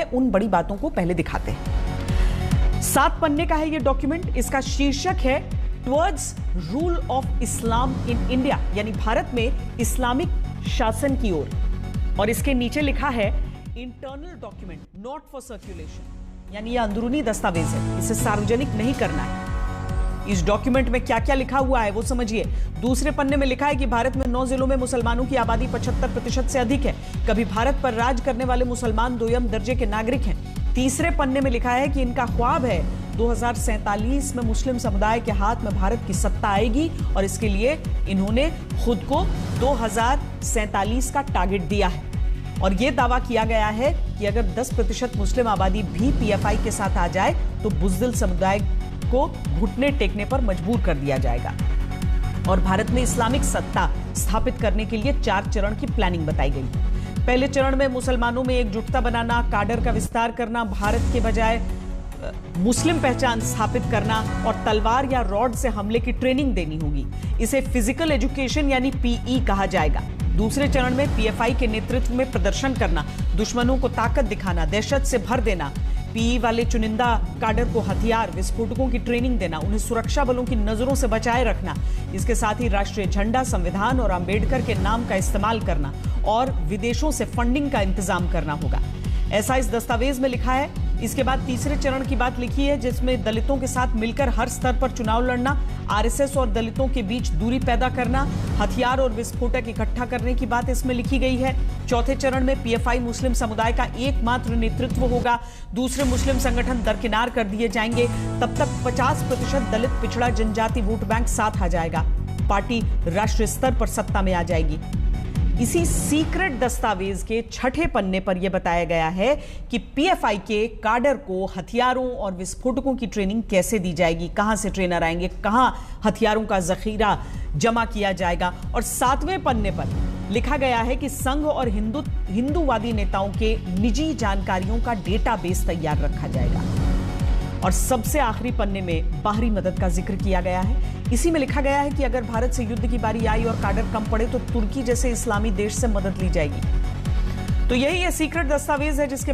उन बड़ी बातों को पहले दिखाते हैं। 7 पन्ने का है ये डॉक्यूमेंट। इसका शीर्षक है towards rule of Islam in India, यानी भारत में इस्लामिक शासन की ओर। और इसके नीचे लिखा है internal document not for circulation, यानी यह अंदरूनी दस्तावेज है, इसे सार्वजनिक नहीं करना है। इस डॉक्यूमेंट में क्या क्या लिखा हुआ है वो समझिए। दूसरे पन्ने में लिखा है कि भारत में 9 जिलों में मुसलमानों की आबादी 75% से अधिक है। कभी भारत पर राज करने वाले मुसलमान दोयम दर्जे के नागरिक हैं। तीसरे पन्ने में लिखा है कि इनका ख्वाब है 2047 में मुस्लिम समुदाय के हाथ में भारत की सत्ता आएगी और इसके लिए इन्होंने खुद को 2047 का टारगेट दिया है। और यह दावा किया गया है कि अगर 10% मुस्लिम आबादी भी पीएफआई के साथ आ जाए तो बुज़दिल समुदाय को घुटने टेकने पर मजबूर कर दिया जाएगा। और भारत में इस्लामिक सत्ता स्थापित करने के लिए 4 चरण की प्लानिंग बताई गई। पहले चरण में मुसलमानों में एकजुटता बनाना, काडर का विस्तार करना, भारत के बजाय मुस्लिम पहचान स्थापित करना और तलवार या रॉड से हमले की ट्रेनिंग देनी होगी। इसे फिजिकल एजुकेशन यानी पीई कहा जाएगा। दूसरे चरण में पीएफआई के नेतृत्व में प्रदर्शन करना, दुश्मनों को ताकत दिखाना, दहशत से भर देना, पीई वाले चुनिंदा काडर को हथियार विस्फोटकों की ट्रेनिंग देना, उन्हें सुरक्षा बलों की नजरों से बचाए रखना। इसके साथ ही राष्ट्रीय झंडा, संविधान और अंबेडकर के नाम का इस्तेमाल करना और विदेशों से फंडिंग का इंतजाम करना होगा, ऐसा इस दस्तावेज में लिखा है। इसके बाद तीसरे चरण की बात लिखी है जिसमें दलितों के साथ मिलकर हर स्तर पर चुनाव लड़ना, आरएसएस और दलितों के बीच दूरी पैदा करना, हथियार और विस्फोटक इकट्ठा करने की बात इसमें लिखी गई है। चौथे चरण में पीएफआई मुस्लिम समुदाय का एकमात्र नेतृत्व होगा, दूसरे मुस्लिम संगठन दरकिनार कर दिए जाएंगे। तब तक 50% दलित पिछड़ा जनजाति वोट बैंक साथ आ जाएगा, पार्टी राष्ट्रीय स्तर पर सत्ता में आ जाएगी। इसी सीक्रेट दस्तावेज के 6ठे पन्ने पर यह बताया गया है कि पीएफआई के काडर को हथियारों और विस्फोटकों की ट्रेनिंग कैसे दी जाएगी, कहां से ट्रेनर आएंगे, कहां हथियारों का जखीरा जमा किया जाएगा। और 7वें पन्ने पर लिखा गया है कि संघ और हिंदूवादी नेताओं के निजी जानकारियों का डेटाबेस तैयार रखा जाएगा। और सबसे आखिरी पन्ने में बाहरी मदद का जिक्र किया गया है। इसी में लिखा गया है कि अगर भारत से युद्ध की बारी आई और काडर कम पड़े तो तुर्की जैसे इस्लामी देश से मदद ली जाएगी। तो यही ये सीक्रेट दस्तावेज है जिसके